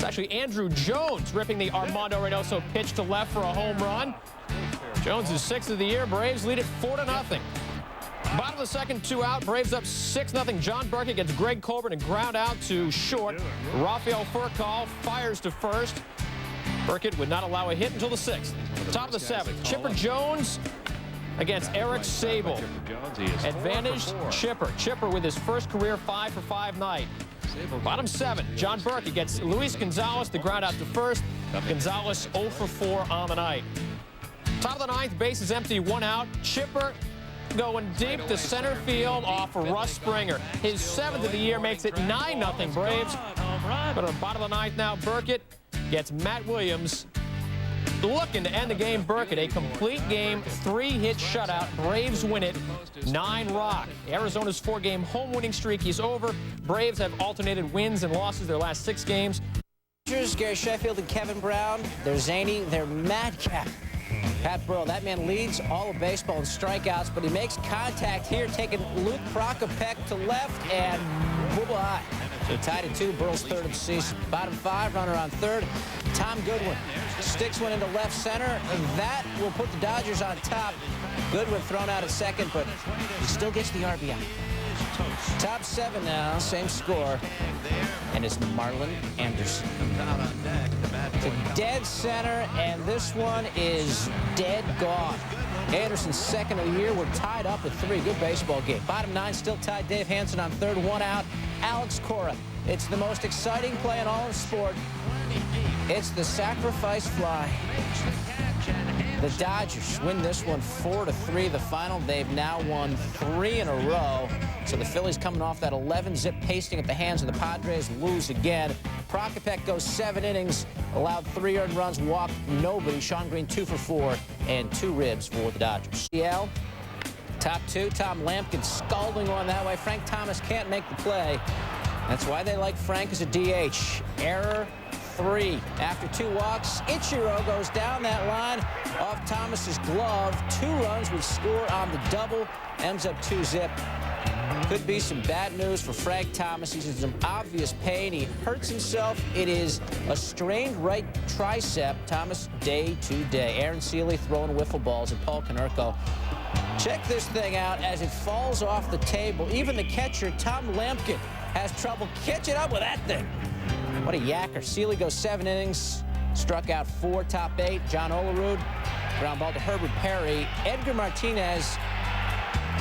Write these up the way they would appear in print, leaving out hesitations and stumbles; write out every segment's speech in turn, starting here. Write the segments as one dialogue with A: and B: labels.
A: It's actually Andrew Jones ripping the Armando Reynoso pitch to left for a home run. Jones is 6th of the year. Braves lead it 4-0. Bottom of the second, 2 out. Braves up 6-0. John Burkett gets Greg Colbert and ground out to short. Rafael Furcal fires to first. Burkett would not allow a hit until the 6th. Top of the 7th, Chipper Jones against Eric Sable. Advantaged Chipper. Chipper with his first career 5-for-5 night. Bottom 7, John Burkett gets Luis Gonzalez to ground out to first. Gonzalez 0-for-4 on the night. Top of the 9th, base is empty, 1 out. Chipper going deep to center field off of Russ Springer. His 7th of the year makes it 9-0 Braves. But at the bottom of the 9th now, Burkett gets Matt Williams looking to end the game. Burkett, a complete game, 3-hit shutout. Braves win it 9-rock. Arizona's 4-game home winning streak is over. Braves have alternated wins and losses their last 6 games.
B: Gary Sheffield and Kevin Brown. They're zany. They're madcap. Pat Burrell, that man leads all of baseball in strikeouts, but he makes contact here, taking Luke Prokopek to left, and bye-bye. So tied at 2, Burrell's 3rd of the season. Bottom 5, runner on 3rd. Tom Goodwin sticks one into left center. That will put the Dodgers on top. Goodwin thrown out at 2nd, but he still gets the RBI. Top 7 now, same score, and it's Marlon Anderson. To dead center, and this one is dead gone. Anderson's 2nd of the year. We're tied up at 3. Good baseball game. Bottom 9 still tied. Dave Hansen on 3rd, 1 out. Alex Cora. It's the most exciting play in all of sport. It's the sacrifice fly. The Dodgers win this one 4-3. The final, they've now won 3 in a row. So the Phillies coming off that 11-zip pasting at the hands of the Padres lose again. Prokopek goes 7 innings, allowed 3 earned runs, walked nobody. Sean Green 2-for-4 and 2 ribs for the Dodgers. CL, top 2, Tom Lampkin scalding on that way. Frank Thomas can't make the play. That's why they like Frank as a DH. Error 3. After 2 walks, Ichiro goes down that line off Thomas's glove. 2 runs would score on the double. Ends up 2-zip. Could be some bad news for Frank Thomas. He's in some obvious pain. He hurts himself. It is a strained right tricep. Thomas day to day. Aaron Seeley throwing wiffle balls at Paul Konerko. Check this thing out as it falls off the table. Even the catcher, Tom Lampkin, has trouble catching up with that thing. What a yacker. Seeley goes 7 innings, struck out 4, top 8. John Olerud, ground ball to Herbert Perry. Edgar Martinez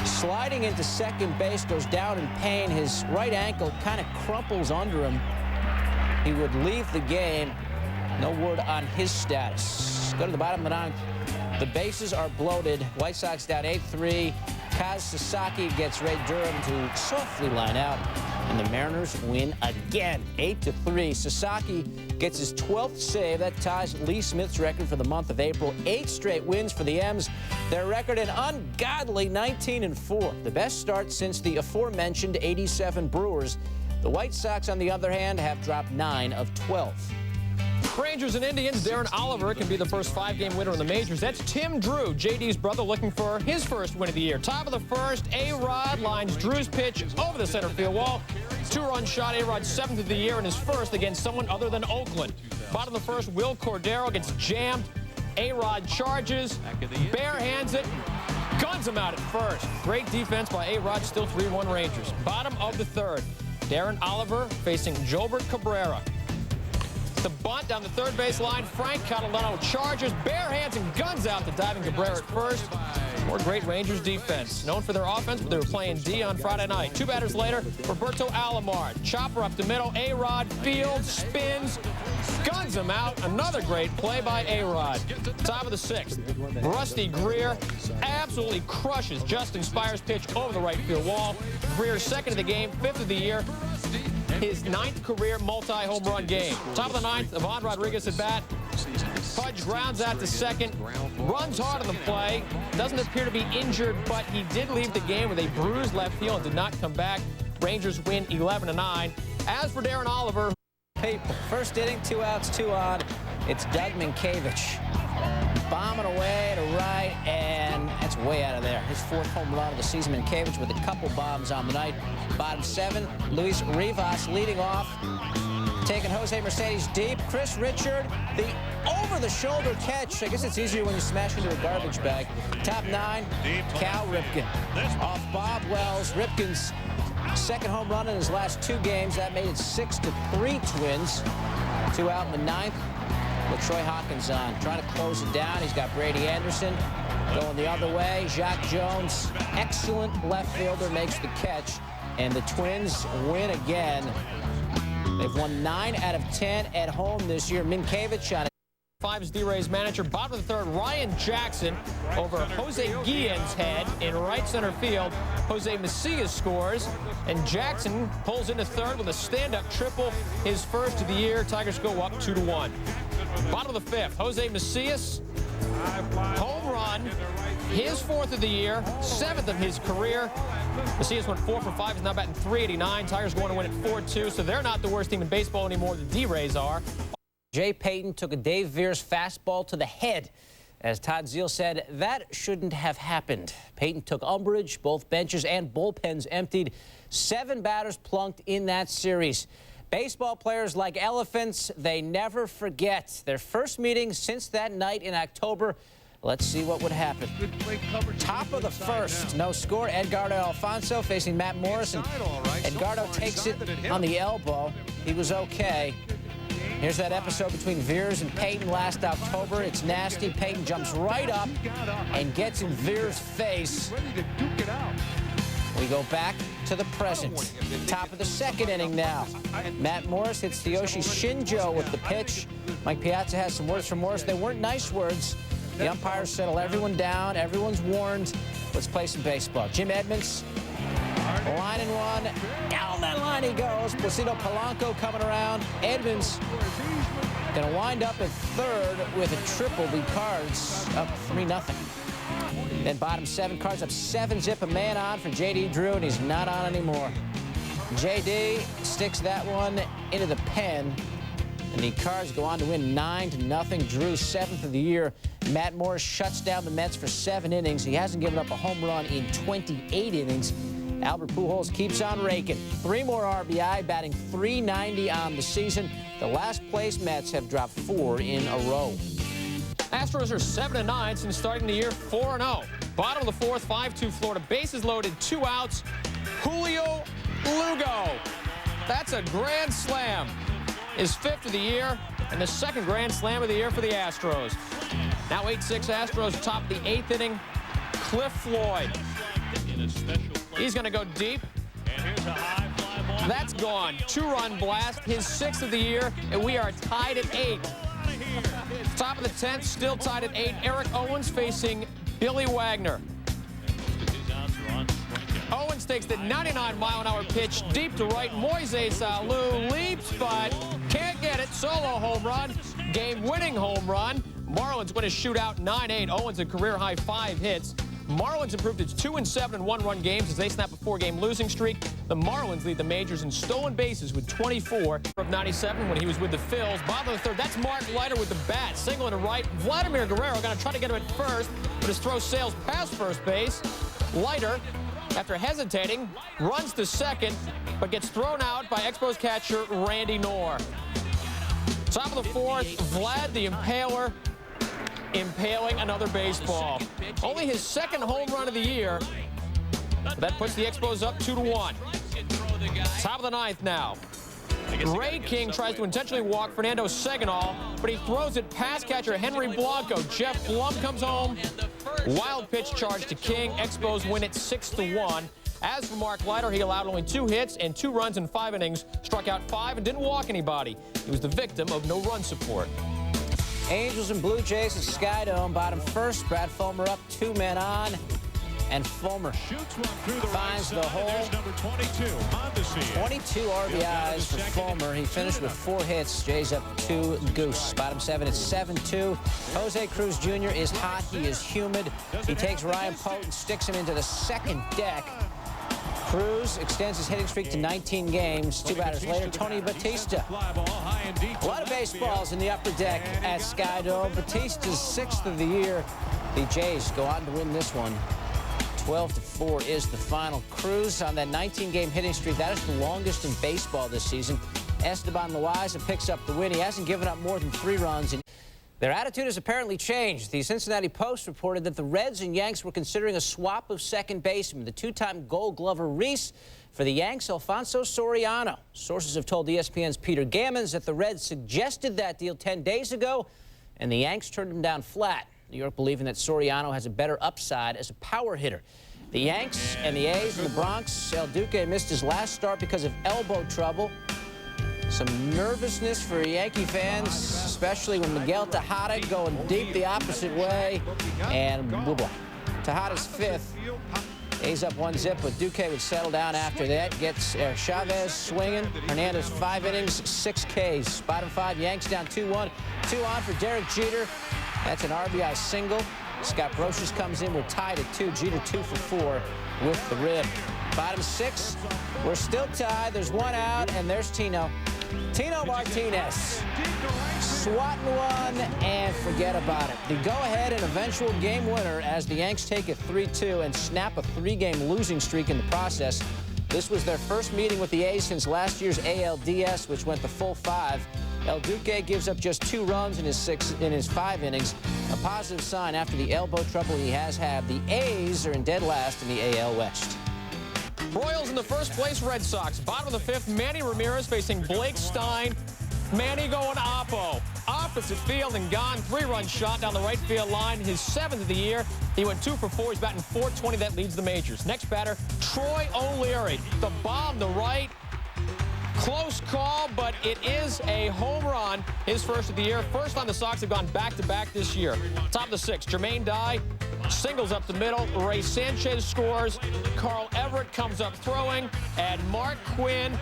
B: sliding into second base, goes down in pain. His right ankle kind of crumples under him. He would leave the game. No word on his status. Go to the bottom of the 9th. The bases are bloated. White Sox down 8-3. Kaz Sasaki gets Ray Durham to softly line out, and the Mariners win again, 8-3. Sasaki gets his 12th save. That ties Lee Smith's record for the month of April. 8 straight wins for the M's. Their record an ungodly 19-4, the best start since the aforementioned '87 Brewers. The White Sox, on the other hand, have dropped 9 of 12.
A: Rangers and Indians, Darren Oliver can be the first 5-game winner in the majors. That's Tim Drew, JD's brother, looking for his first win of the year. Top of the 1st, A-Rod lines Drew's pitch over the center field wall. 2-run shot, A-Rod's 7th of the year and his first against someone other than Oakland. Bottom of the 1st, Will Cordero gets jammed. A-Rod charges, bare hands it, guns him out at first. Great defense by A-Rod, still 3-1 Rangers. Bottom of the 3rd, Darren Oliver facing Jolbert Cabrera. The bunt down the third base line. Frank Catalano charges, bare hands and guns out the diving Cabrera at first. More great Rangers defense. Known for their offense, but they were playing D on Friday night. 2 batters later, Roberto Alomar. Chopper up the middle. A-Rod fields, spins, guns him out. Another great play by A-Rod. Top of the 6th, Rusty Greer absolutely crushes Justin Spire's pitch over the right field wall. Greer's 2nd of the game, 5th of the year. His 9th career multi-home run game. Top of the 9th, Ivan Rodriguez at bat. Pudge grounds out to 2nd, runs hard on the play. Doesn't appear to be injured, but he did leave the game with a bruised left heel and did not come back. Rangers win 11-9. As for Darren Oliver,
B: first inning, 2 outs, 2 on. It's Doug Minkiewicz bombing away to right, and that's way out of there. His 4th home run of the season. Minkiewicz with a couple bombs on the night. Bottom 7, Luis Rivas leading off. Taking Jose Mercedes deep. Chris Richard, the over-the-shoulder catch. I guess it's easier when you smash into a garbage bag. Top 9, Cal Ripken. Off Bob Wells. Ripken's second home run in his last 2 games. That made it 6-3 Twins. 2 out in the 9th. With Troy Hawkins on. Trying to close it down. He's got Brady Anderson going the other way. Jacques Jones, excellent left fielder, makes the catch. And the Twins win again. They've won 9 out of 10 at home this year. Minkiewicz on it.
A: 5's D-Rays manager. Bottom of the 3rd, Ryan Jackson over Jose Guillen's head in right center field. Jose Macias scores, and Jackson pulls into 3rd with a stand-up triple, his first of the year. Tigers go up 2-1. Bottom of the 5th, Jose Macias, home run, his 4th of the year, 7th of his career. Macias went 4 for 5. He's now batting .389. Tigers going to win at 4-2, so they're not the worst team in baseball anymore. The D-Rays are.
B: Jay Payton took a Dave Veers fastball to the head. As Todd Zeal said, that shouldn't have happened. Payton took umbrage. Both benches and bullpens emptied. 7 batters plunked in that series. Baseball players like elephants, they never forget. Their first meeting since that night in October. Let's see what would happen. Top of the 1st, no score. Edgardo Alfonso facing Matt Morris, and Edgardo takes it on the elbow. He was okay. Here's that episode between Veers and Payton last October. It's nasty. Payton jumps right up and gets in Veers' face. We go back to the present. Top of the 2nd inning now. Matt Morris hits Tsuyoshi Shinjo with the pitch. Mike Piazza has some words from Morris. They weren't nice words. The umpires settle everyone down. Everyone's warned. Let's play some baseball. Jim Edmonds, line and one. Down that line he goes. Placido Polanco coming around. Edmonds going to wind up at 3rd with a triple. The Cards up 3-0. Then bottom 7, Cards up 7-zip. A man on for J.D. Drew, and he's not on anymore. J.D. sticks that one into the pen. And the Cards go on to win 9-0. Drew's 7th of the year. Matt Morris shuts down the Mets for 7 innings. He hasn't given up a home run in 28 innings. Albert Pujols keeps on raking. 3 more RBI, batting .390 on the season. The last place Mets have dropped 4 in a row.
A: Astros are 7-9 since starting the year 4-0. Bottom of the 4th, 5-2 Florida. Bases loaded, 2 outs. Julio Lugo. That's a grand slam. His 5th of the year and the 2nd grand slam of the year for the Astros. Now 8-6 Astros top the 8th inning. Cliff Floyd. He's going to go deep. That's gone. 2-run blast, his 6th of the year, and we are tied at 8. Top of the 10th, still tied at 8. Eric Owens facing Billy Wagner. Owens takes the 99-mile-an-hour pitch deep to right. Moises Alou leaps, but can't get it. Solo home run, game-winning home run. Marlins win a shootout 9-8. Owens a career-high 5 hits. Marlins improved its 2-7 and 1-run games as they snap a 4-game losing streak. The Marlins lead the majors in stolen bases with 24 of 97 when he was with the Phils. Bottom of the 3rd, that's Mark Leiter with the bat, single to right. Vladimir Guerrero going to try to get him at first, but his throw sails past first base. Leiter, after hesitating, runs to 2nd, but gets thrown out by Expos catcher Randy Knorr. Top of the 4th, Vlad the Impaler impaling another baseball. Only his 2nd home run of the year. That puts the Expos up 2-1. Top of the 9th now. Ray King tries to intentionally walk Fernando Seganol, but he throws it past catcher Henry Blanco. Jeff Blum comes home. Wild pitch charge to King. Expos win it 6-1. As for Mark Leiter, he allowed only 2 hits and 2 runs in 5 innings, struck out 5 and didn't walk anybody. He was the victim of no run support.
B: Angels and Blue Jays at Skydome. Bottom 1st, Brad Fulmer up, 2 men on. And Fulmer finds the hole. 22 RBIs for Fulmer. He finished with 4 hits. Jays up 2 goose. Bottom 7, it's 7-2. Jose Cruz Jr. is hot. He is humid. He takes Ryan Pote and sticks him into the 2nd deck. Cruz extends his hitting streak to 19 games. 2 batters later, Tony Batista. A lot of baseballs in the upper deck at Skydome. Batista's 6th of the year. The Jays go on to win this one. 12-4 is the final. Cruz on that 19-game hitting streak. That is the longest in baseball this season. Esteban Loaiza picks up the win. He hasn't given up more than 3 runs. Their attitude has apparently changed. The Cincinnati Post reported that the Reds and Yanks were considering a swap of second baseman. The 2-time Gold Glover Reese for the Yanks, Alfonso Soriano. Sources have told ESPN's Peter Gammons that the Reds suggested that deal 10 days ago, and the Yanks turned him down flat. New York believing that Soriano has a better upside as a power hitter. The Yanks and the A's in the Bronx. El Duque missed his last start because of elbow trouble. Some nervousness for Yankee fans, especially when Miguel Tejada going deep the opposite way. And Tejada's 5th. A's up 1-0, but Duque would settle down after that. Gets Chavez swinging. Hernandez 5 innings, 6 Ks. Bottom 5, Yanks down 2-1. 2 on for Derek Jeter. That's an RBI single. Scott Brocious comes in. We're tied at 2. Jeter 2 for 4 with the rib. Bottom 6, we're still tied. There's 1 out, and there's Tino Martinez. Swatting one and forget about it. The go-ahead and eventual game winner as the Yanks take it 3-2 and snap a 3-game losing streak in the process. This was their first meeting with the A's since last year's ALDS, which went the full 5. El Duque gives up just 2 runs in his 5 innings. A positive sign after the elbow trouble he has had. The A's are in dead last in the AL West.
A: Royals in the first place Red Sox. Bottom of the 5th, Manny Ramirez facing Blake Stein. Manny going oppo. Opposite field and gone. 3-run shot down the right field line. His 7th of the year. He went 2 for 4. He's batting .420. That leads the majors. Next batter, Troy O'Leary. The bomb to right. Close call, but it is a home run. His first of the year. First time the Sox have gone back-to-back this year. Top of the 6th, Jermaine Dye. Singles up the middle. Ray Sanchez scores. Carl Everett comes up throwing. And Mark Quinn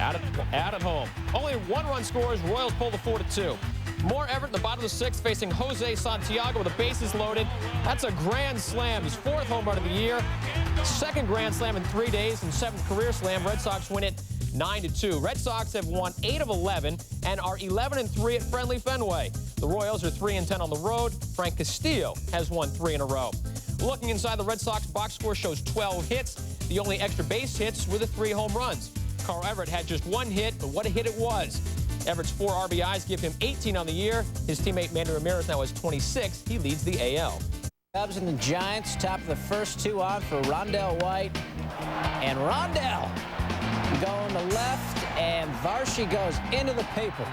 A: out at home. Only 1 run scores. Royals pull the 4-2. More Everett in the bottom of the 6th facing Jose Santiago with the bases loaded. That's a grand slam. His 4th home run of the year. 2nd grand slam in 3 days and 7th career slam. Red Sox win it 9-2. Red Sox have won 8 of 11 and are 11-3 at Friendly Fenway. The Royals are 3-10 on the road. Frank Castillo has won 3 in a row. Looking inside, the Red Sox box score shows 12 hits. The only extra base hits were the 3 home runs. Carl Everett had just 1 hit, but what a hit it was. Everett's 4 RBIs give him 18 on the year. His teammate Manny Ramirez now has 26. He leads the AL.
B: Cubs and the Giants, top of the first 2 on for Rondell White. And Rondell going to left, and Varshy goes into the paper.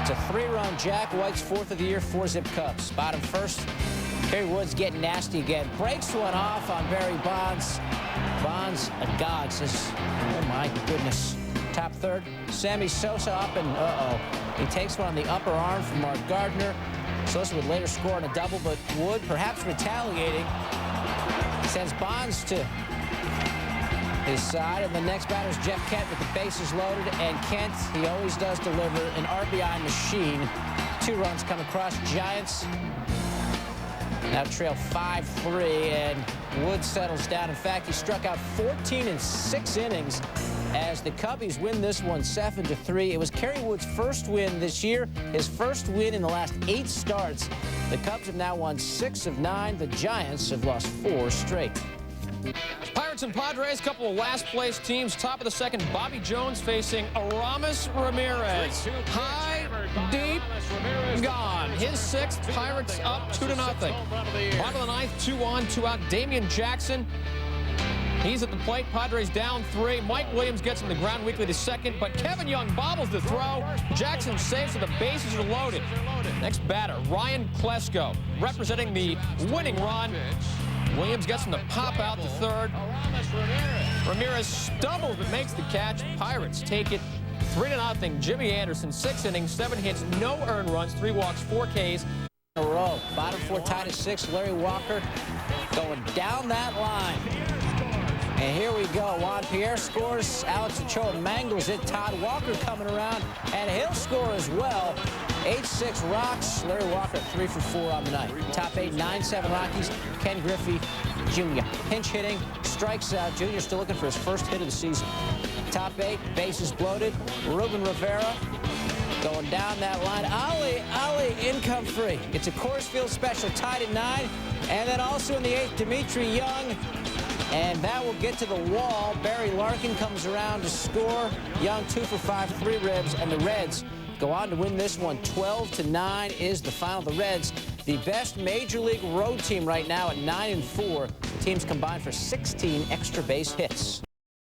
B: It's a 3-run jack. White's 4th of the year, 4-zip Cubs. Bottom 1st, Kerry Woods getting nasty again. Breaks one off on Barry Bonds. Bonds agog says, oh my goodness. Top 3rd, Sammy Sosa up and he takes one on the upper arm from Mark Gardner. Sosa would later score on a double, but Wood, perhaps retaliating, sends Bonds to his side. And the next batter is Jeff Kent with the bases loaded. And Kent, he always does deliver, an RBI machine. 2 runs come across. Giants now trail 5-3, and Wood settles down. In fact, he struck out 14 in 6 innings as the Cubbies win this one 7-3. It was Kerry Wood's first win this year, his first win in the last 8 starts. The Cubs have now won 6 of 9. The Giants have lost 4 straight.
A: Pirates and Padres, couple of last-place teams. Top of the 2nd, Bobby Jones facing Aramis Ramirez. High, deep, gone. His 6th, Pirates up 2-0. Bottom of the 9th, 2 on, 2 out. Damian Jackson. He's at the plate. Padres down 3. Mike Williams gets him to ground weakly to 2nd, but Kevin Young bobbles the throw. Jackson saves, so the bases are loaded. Next batter, Ryan Klesko, representing the winning run. Williams gets him to pop out to 3rd. Ramirez stumbles but makes the catch. Pirates take it 3-0. Jimmy Anderson, 6 innings, 7 hits, no earned runs, 3 walks, 4 Ks in
B: a row. Bottom 4 tied at 6. Larry Walker going down that line. And here we go. Juan Pierre scores. Alex Ochoa mangles it. Todd Walker coming around, and he'll score as well. 8-6 Rocks. Larry Walker 3 for 4 on the night. Top 8, 9-7 Rockies. Ken Griffey Jr. pinch hitting, strikes out. Jr. still looking for his first hit of the season. Top 8, bases bloated. Ruben Rivera going down that line. Ali, income free. It's a Coors Field special, tied at 9. And then also in the 8th, Dimitri Young. And that will get to the wall. Barry Larkin comes around to score. Young 2 for 5, 3 ribs, and the Reds go on to win this one. 12-9 is the final. The Reds, the best Major League road team right now at 9-4. The teams combined for 16 extra base hits.